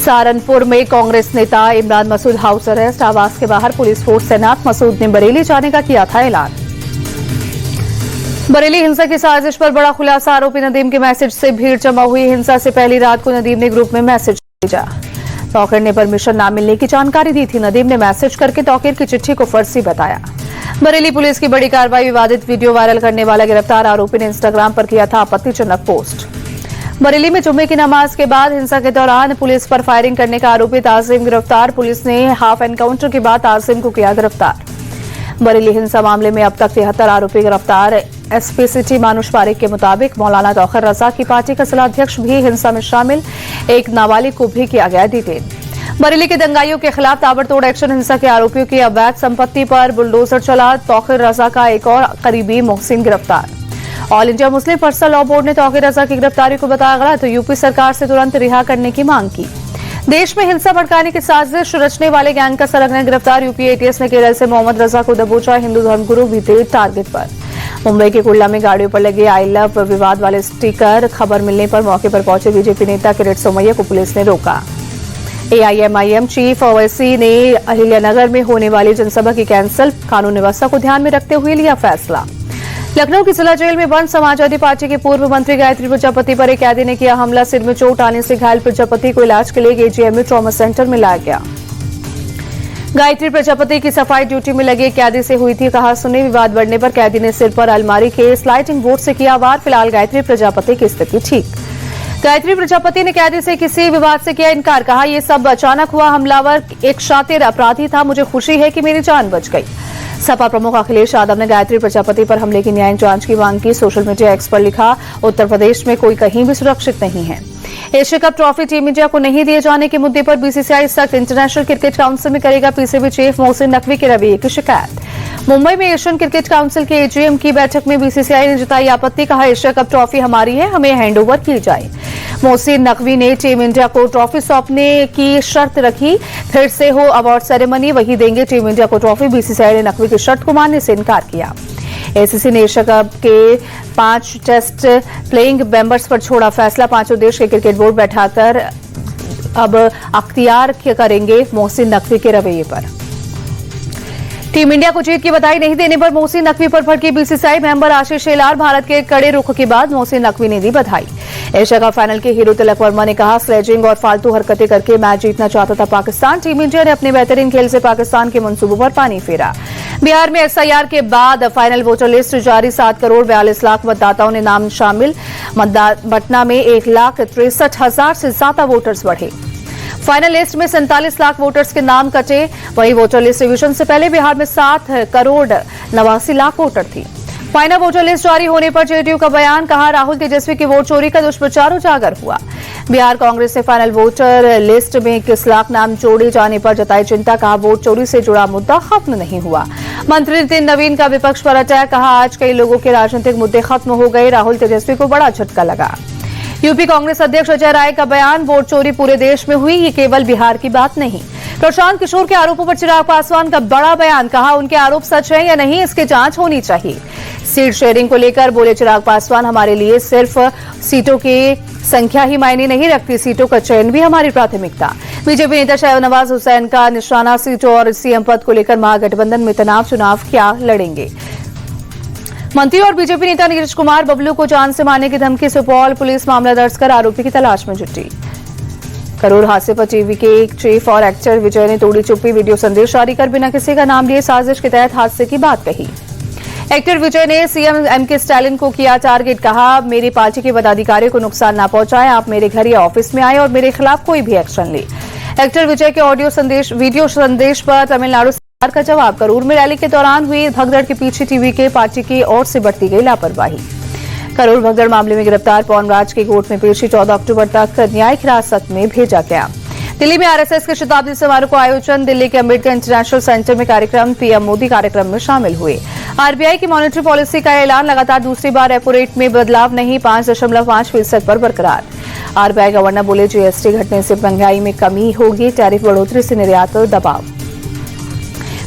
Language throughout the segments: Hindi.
सहारनपुर में कांग्रेस नेता इमरान मसूद हाउस अरेस्ट। आवास के बाहर पुलिस फोर्स तैनात। मसूद ने बरेली जाने का किया था ऐलान। बरेली हिंसा की साजिश पर बड़ा खुलासा। आरोपी नदीम के मैसेज से भीड़ जमा हुई। हिंसा से पहली रात को नदीम ने ग्रुप में मैसेज भेजा। तौकीर ने परमिशन न मिलने की जानकारी दी थी। नदीम ने मैसेज करके तौकीर की चिट्ठी को फर्जी बताया। बरेली पुलिस की बड़ी कार्रवाई। विवादित वीडियो वायरल करने वाला गिरफ्तार। आरोपी ने इंस्टाग्राम पर किया था आपत्तिजनक पोस्ट। बरेली में जुम्मे की नमाज के बाद हिंसा के दौरान पुलिस पर फायरिंग करने का आरोपी ताजिम गिरफ्तार। पुलिस ने हाफ एनकाउंटर के बाद ताजिम को किया गिरफ्तार। बरेली हिंसा मामले में अब तक 73 आरोपी गिरफ्तार। एसपी सिटी मानुष पारिक के मुताबिक मौलाना तौकीर रजा की पार्टी का जिलाध्यक्ष भी हिंसा में शामिल। एक नाबालिग को भी किया गया डिटेन। बरेली के दंगाइयों के खिलाफ ताबड़तोड़ एक्शन। हिंसा के आरोपियों की अवैध संपत्ति पर बुलडोजर चला। तौकीर रजा का एक और करीबी मोहसिन गिरफ्तार। All India Muslim personal law board ने तौकीर रजा की गिरफ्तारी को बताया गलत। तो यूपी सरकार से तुरंत रिहा करने की मांग की। देश में हिंसा भड़काने की साजिश रचने वाले गैंग का सरगना गिरफ्तार। यूपी एटीएस ने केरल से मोहम्मद रजा को दबोचा। हिंदू धर्मगुरु भी थे टारगेट पर। मुंबई के कुर्ला में गाड़ियों पर लगे आई लव विवाद वाले स्टिकर। खबर मिलने पर मौके पर पहुंचे बीजेपी नेता किरीट सोमैया को पुलिस ने रोका। एआईएमआईएम चीफ ओवैसी ने अहिल्यानगर में होने वाली जनसभा की कैंसल। कानून व्यवस्था को ध्यान में रखते हुए लिया फैसला। लखनऊ की जिला जेल में बंद समाजवादी पार्टी के पूर्व मंत्री गायत्री प्रजापति पर एक कैदी ने किया हमला। सिर में चोट आने से घायल प्रजापति को इलाज के लिए एजीएमयू ट्रॉमा सेंटर में लाया गया। गायत्री प्रजापति की सफाई ड्यूटी में लगे कैदी से हुई थी कहा सुनी। विवाद बढ़ने पर कैदी ने सिर पर अलमारी के स्लाइडिंग बोर्ड से किया वार। फिलहाल गायत्री प्रजापति की स्थिति ठीक। गायत्री प्रजापति ने कैदी से किसी विवाद से किया इनकार। कहा यह सब अचानक हुआ। हमलावर एक शातिर अपराधी था। मुझे खुशी है कि मेरी जान बच गई। सपा प्रमुख अखिलेश यादव ने गायत्री प्रजापति पर हमले की न्यायिक जांच की मांग की। सोशल मीडिया एक्स पर लिखा उत्तर प्रदेश में कोई कहीं भी सुरक्षित नहीं है। Asia cup trophy team India को नहीं दिए जाने के मुद्दे पर बीसीसीआई सख्त। इंटरनेशनल क्रिकेट काउंसिल में करेगा पीसीबी चीफ मोहसिन नकवी के रवैये की शिकायत। मुंबई में एशियन क्रिकेट काउंसिल के एजीएम की बैठक में बीसीसीआई ने जताई आपत्ति। कहा एशिया कप ट्रॉफी हमारी है, हमें हैंडओवर की जाए। मोहसिन नकवी ने टीम इंडिया को ट्रॉफी सौंपने की शर्त रखी। फिर से हो अवार्ड सेरेमनी वही देंगे टीम इंडिया को ट्रॉफी। बीसीसीआई ने नकवी की शर्त को मानने से इनकार किया। एसीसी ने एशिया कप के 5 टेस्ट प्लेइंग मेंबर्स पर छोड़ा फैसला। 5 देश के क्रिकेट बोर्ड बैठाकर अब अख्तियार करेंगे मोहसिन नकवी के रवैये पर। टीम इंडिया को जीत की बधाई नहीं देने पर मोहसिन नकवी पर भड़की बीसीसीआई मेंबर आशीष शेलार। भारत के कड़े रुख के बाद मोहसिन नकवी ने दी बधाई। एशिया कप फाइनल के हीरो तिलक वर्मा ने कहा स्लेजिंग और फालतू हरकतें करके मैच जीतना चाहता था पाकिस्तान। टीम इंडिया ने अपने बेहतरीन खेल से पाकिस्तान के मंसूबों पर पानी फेरा। बिहार में एसआईआर के बाद फाइनल वोटर लिस्ट जारी। 7 करोड़ 42 लाख मतदाताओं ने नाम शामिल। पटना में 1,63,000 से ज्यादा वोटर्स बढ़े। फाइनल लिस्ट में 47 लाख वोटर्स के नाम कटे। वहीं वोटर लिस्ट रिवीजन से पहले बिहार में 7 करोड़ 89 लाख वोटर थी। फाइनल वोटर लिस्ट जारी होने पर जेडीयू का बयान। कहा राहुल तेजस्वी की वोट चोरी का दुष्प्रचार उजागर हुआ। बिहार कांग्रेस ने फाइनल वोटर लिस्ट में 21 लाख नाम जोड़े जाने पर जताई चिंता। कहा वोट चोरी से जुड़ा मुद्दा खत्म नहीं हुआ। मंत्री नितिन नवीन का विपक्ष पर अटैक। कहा आज कई लोगों के राजनीतिक मुद्दे खत्म हो गए। राहुल तेजस्वी को बड़ा झटका लगा। यूपी कांग्रेस अध्यक्ष अजय राय का बयान। वोट चोरी पूरे देश में हुई, ये केवल बिहार की बात नहीं। प्रशांत किशोर के आरोपों पर चिराग पासवान का बड़ा बयान। कहा उनके आरोप सच है या नहीं इसकी जांच होनी चाहिए। सीट शेयरिंग को लेकर बोले चिराग पासवान हमारे लिए सिर्फ सीटों की संख्या ही मायने नहीं रखती, सीटों का चयन भी हमारी प्राथमिकता। बीजेपी नेता शाहनवाज हुसैन का निशाना सीटों और सीएम पद को लेकर महागठबंधन में तनाव। चुनाव क्या लड़ेंगे। मंत्री और बीजेपी नेता नीरज कुमार बबलू को जान से मारने की धमकी। सुपौल पुलिस मामला दर्ज कर आरोपी की तलाश में जुटी। करोड़ हादसे पर टीवी के एक चीफ और एक्टर विजय ने तोड़ी चुप्पी। वीडियो संदेश जारी कर बिना किसी का नाम लिए साजिश के तहत हादसे की बात कही। एक्टर विजय ने सीएम एमके स्टालिन को किया टारगेट। कहा मेरी पार्टी के पदाधिकारियों को नुकसान न पहुंचाएं। आप मेरे घर या ऑफिस में आए और मेरे खिलाफ कोई भी एक्शन ले। एक्टर विजय के वीडियो संदेश पर तमिलनाडु सरकार का जवाब। करूर में रैली के दौरान हुई भगदड़ के पीछे टीवी के पार्टी की ओर से बढ़ती गई लापरवाही। करूर भगदड़ मामले में गिरफ्तार पवन राज की कोर्ट में पेशी 14 अक्टूबर तक न्यायिक हिरासत में भेजा गया। दिल्ली में आरएसएस के शताब्दी समारोह को आयोजन। दिल्ली के अम्बेडकर इंटरनेशनल सेंटर में कार्यक्रम। पीएम मोदी कार्यक्रम में शामिल हुए। आरबीआई की मॉनेटरी पॉलिसी का ऐलान। लगातार दूसरी बार रेपो रेट में बदलाव नहीं, 5.5% पर बरकरार। आरबीआई गवर्नर बोले जीएसटी घटने से महंगाई में कमी होगी। टैरिफ बढ़ोतरी से निर्यात पर दबाव।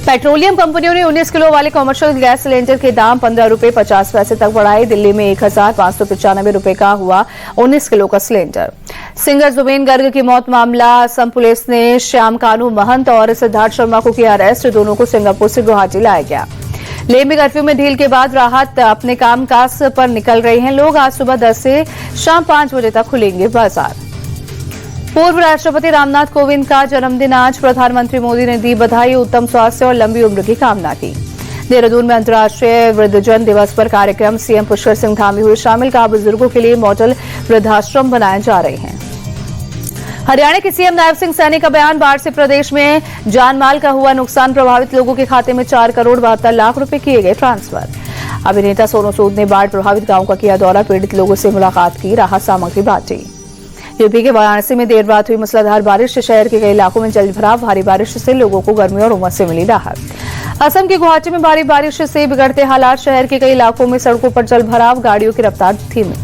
पेट्रोलियम कंपनियों ने 19 किलो वाले कमर्शियल गैस सिलेंडर के दाम 15 रुपए 50 पैसे तक बढ़ाए। दिल्ली में 1,595 रुपए का हुआ 19 किलो का सिलेंडर। सिंगर जुबेन गर्ग की मौत मामला असम पुलिस ने श्याम कानू महंत और सिद्धार्थ शर्मा को किया अरेस्ट। दोनों को सिंगापुर से गुवाहाटी लाया गया। लेह में कर्फ्यू में ढील के बाद राहत अपने कामकाज पर निकल रहे हैं लोग। आज सुबह 10 से शाम 5 बजे तक खुलेंगे बाजार। पूर्व राष्ट्रपति रामनाथ कोविंद का जन्मदिन आज। प्रधानमंत्री मोदी ने दी बधाई, उत्तम स्वास्थ्य और लंबी उम्र की कामना की। देहरादून में अंतर्राष्ट्रीय वृद्धजन दिवस पर कार्यक्रम। सीएम पुष्कर सिंह धामी हुए शामिल। कहा, बुजुर्गों के लिए मॉडल वृद्धाश्रम बनाए जा रहे हैं। हरियाणा के सीएम नायब सिंह सैनी का बयान। बाढ़ से प्रदेश में जानमाल का हुआ नुकसान। प्रभावित लोगों के खाते में 4 करोड़ 72 लाख रुपए किए गए ट्रांसफर। अभिनेता सोनू सूद ने बाढ़ प्रभावित गांव का किया दौरा। पीड़ित लोगों से मुलाकात की, राहत सामग्री बांटी। यूपी के वाराणसी में देर रात हुई मूसलाधार बारिश से शहर के कई इलाकों में जलभराव। भारी बारिश से लोगों को गर्मी और उमस से मिली राहत। असम के गुवाहाटी में भारी बारिश से बिगड़ते हालात। शहर के कई इलाकों में सड़कों पर जलभराव, गाड़ियों की रफ्तार धीमी।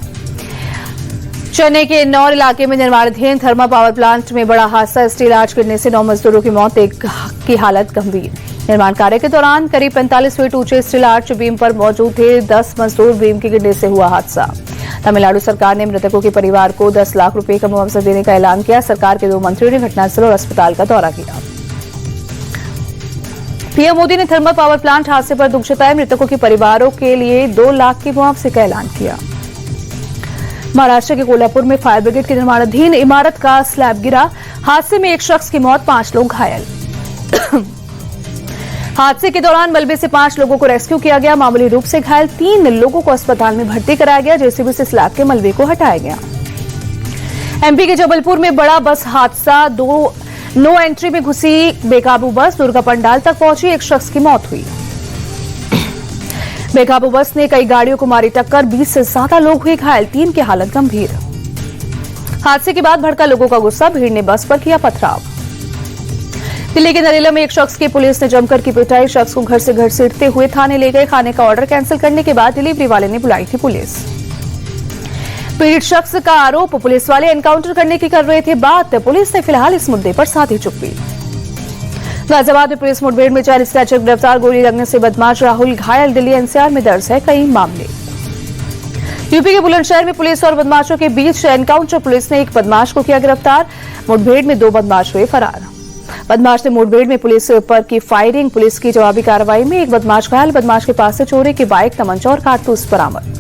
चेन्नई के इन्नौर इलाके में निर्माणाधीन थर्मल पावर प्लांट में बड़ा हादसा। स्टील आर्च गिरने से 9 मजदूरों की मौत, एक की हालत गंभीर। निर्माण कार्य के दौरान करीब 45 फीट ऊंचे स्टील आर्च बीम पर मौजूद थे। 10 मजदूर बीम के गिरने से हुआ हादसा। तमिलनाडु सरकार ने मृतकों के परिवार को 10 लाख रुपए का मुआवजा देने का ऐलान किया। सरकार के 2 मंत्रियों ने घटनास्थल और अस्पताल का दौरा किया। पीएम मोदी ने थर्मल पावर प्लांट हादसे पर दुख जताया। मृतकों के परिवारों के लिए 2 लाख के मुआवजे का ऐलान किया। महाराष्ट्र के कोल्हापुर में फायर ब्रिगेड की निर्माणाधीन इमारत का स्लैब गिरा। हादसे में 1 शख्स की मौत, 5 लोग घायल। हादसे के दौरान मलबे से 5 लोगों को रेस्क्यू किया गया। मामूली रूप से घायल 3 लोगों को अस्पताल में भर्ती कराया गया। जेसीबी से स्लैब के मलबे को हटाया गया। एमपी के जबलपुर में बड़ा बस हादसा। नो एंट्री में घुसी बेकाबू बस, दुर्गा पंडाल तक पहुंची। 1 शख्स की मौत हुई। बेकाबू बस ने कई गाड़ियों को मारी टक्कर। 20 से ज्यादा लोग हुए घायल, 3 की हालत गंभीर। हादसे के बाद भड़का लोगों का गुस्सा। भीड़ ने बस पर किया पथराव। दिल्ली के नरेला में 1 शख्स की पुलिस ने जमकर की पिटाई। शख्स को घर से घर सीटते हुए थाने ले गए। खाने का ऑर्डर कैंसिल करने के बाद डिलीवरी वाले ने बुलाई थी पुलिस। पीड़ित शख्स का आरोप, पुलिस वाले एनकाउंटर करने की कर रहे थे बात। पुलिस ने फिलहाल इस मुद्दे पर साधी चुप्पी। गाजियाबाद में पुलिस मुठभेड़ में 4 स्नैचर गिरफ्तार। गोली लगने से बदमाश राहुल घायल। दिल्ली एनसीआर में दर्ज है कई मामले। यूपी के बुलंदशहर में पुलिस और बदमाशों के बीच एनकाउंटर। पुलिस ने 1 बदमाश को किया गिरफ्तार। मुठभेड़ में 2 बदमाश हुए फरार। बदमाश ने मुठभेड़ में पुलिस पर की फायरिंग। पुलिस की जवाबी कार्रवाई में 1 बदमाश घायल। बदमाश के पास से चोरी की बाइक, तमंचा और कारतूस बरामद।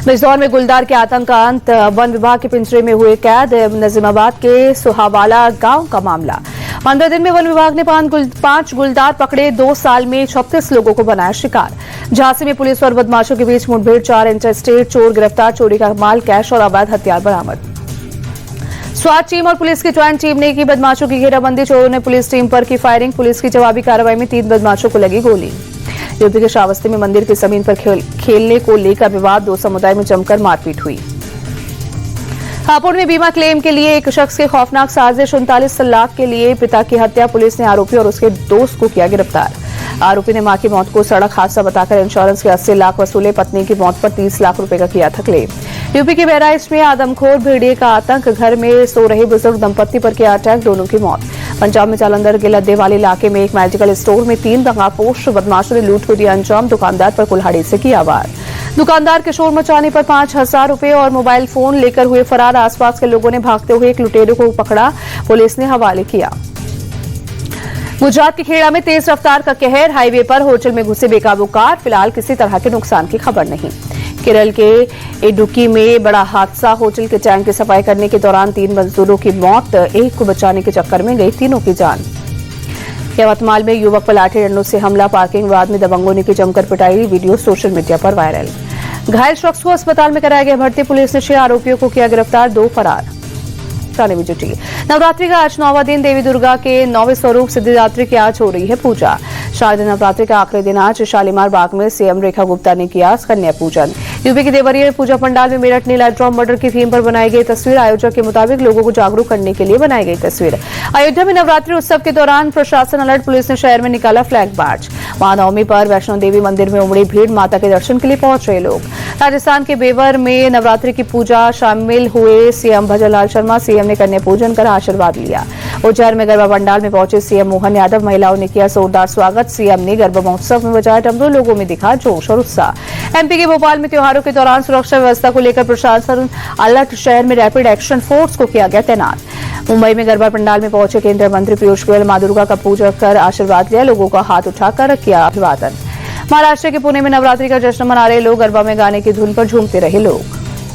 बिजनौर में गुलदार के आतंकांत वन विभाग के पिंजरे में हुए कैद। नजीमाबाद के सुहावाला गांव का मामला। 15 दिन में वन विभाग ने 5 गुलदार पकड़े। 2 साल में 36 लोगों को बनाया शिकार। झांसी में पुलिस और बदमाशों के बीच मुठभेड़। 4 इंटरस्टेट चोर गिरफ्तार। चोरी का माल, कैश और अवैध हथियार बरामद। स्वाट टीम और पुलिस की ज्वाइंट टीम ने की बदमाशों की घेराबंदी। चोरों ने पुलिस टीम पर की फायरिंग। पुलिस की जवाबी कार्रवाई में 3 बदमाशों को लगी गोली। यूपी के श्रावस्ती में मंदिर की जमीन पर खेलने को लेकर विवाद। 2 समुदाय में जमकर मारपीट हुई। हापुड़ में बीमा क्लेम के लिए 1 शख्स की खौफनाक साजिश। 39 लाख के लिए पिता की हत्या। पुलिस ने आरोपी और उसके दोस्त को किया गिरफ्तार। आरोपी ने मां की मौत को सड़क हादसा बताकर इंश्योरेंस के 80 लाख वसूले। पत्नी की मौत पर 30 लाख रुपए का किया था क्लेम। यूपी के बहराइच में आदमखोर भेड़िए का आतंक। घर में सो रहे बुजुर्ग दंपत्ति पर किया अटैक, दोनों की मौत। पंजाब में जालंधर के लद्दे वाले इलाके में एक मेडिकल स्टोर में 3 दगापोश बदमाशों ने लूट को दिया अंजाम। दुकानदार पर कुल्हाड़ी से किया वार। दुकानदार के शोर मचाने पर 5,000 रुपए और मोबाइल फोन लेकर हुए फरार। आसपास के लोगों ने भागते हुए एक लुटेरे को पकड़ा, पुलिस ने हवाले किया। गुजरात के खेड़ा में तेज रफ्तार का कहर। हाईवे पर होटल में घुसे बेकाबू कार। फिलहाल किसी तरह के नुकसान की खबर नहीं। केरल के इडुक्की में बड़ा हादसा। होटल के टैंक की सफाई करने के दौरान 3 मजदूरों की मौत। 1 को बचाने के चक्कर में गई तीनों की जान। यवतमाल में युवक पर लाठी डंडों से हमला। पार्किंग विवाद में दबंगों ने की जमकर पिटाई। वीडियो सोशल मीडिया पर वायरल। घायल शख्स को अस्पताल में कराया गया भर्ती। पुलिस ने 6 आरोपियों को किया गिरफ्तार। 2 फरार। में जुटी। नवरात्रि का आज 9वां दिन। देवी दुर्गा के 9वें स्वरूप सिद्धिदात्री की आज हो रही है पूजा। शारदीय नवरात्रि का आखिरी दिन आज शालीमार बाग में सीएम रेखा गुप्ता ने किया कन्या पूजन। यूपी के देवरिया में पूजा पंडाल में मेरठ नीला ड्रॉम मर्डर की थीम पर बनाई गई तस्वीर। आयोजक के मुताबिक लोगों को जागरूक करने के लिए बनाई गई तस्वीर। अयोध्या में नवरात्रि उत्सव के दौरान प्रशासन अलर्ट। पुलिस ने शहर में निकाला फ्लैग मार्च। महानवमी पर वैष्णो देवी मंदिर में उमड़ी भीड़। माता के दर्शन के लिए पहुंच रहे लोग। राजस्थान के बेवर में नवरात्रि की पूजा शामिल हुए सीएम भजनलाल शर्मा। सीएम ने कन्या पूजन कर आशीर्वाद लिया। उज्जैन में गरबा पंडाल में पहुंचे सीएम मोहन यादव, महिलाओं ने किया जोरदार स्वागत। सीएम ने गरबा महोत्सव में बजाया डमरू, लोगों में दिखा जोश और उत्साह। एमपी के भोपाल में त्योहारों के दौरान सुरक्षा व्यवस्था को लेकर प्रशासन अलर्ट, शहर में रैपिड एक्शन फोर्स को किया गया तैनात। मुंबई में गरबा पंडाल में पहुंचे केंद्रीय मंत्री पीयूष गोयल, मां दुर्गा का पूजा कर आशीर्वाद लिया, लोगों का हाथ उठाकर किया अभिवादन। महाराष्ट्र के पुणे में नवरात्रि का जश्न मना रहे लोग, गरबा में गाने की धुन पर झूमते रहे लोग।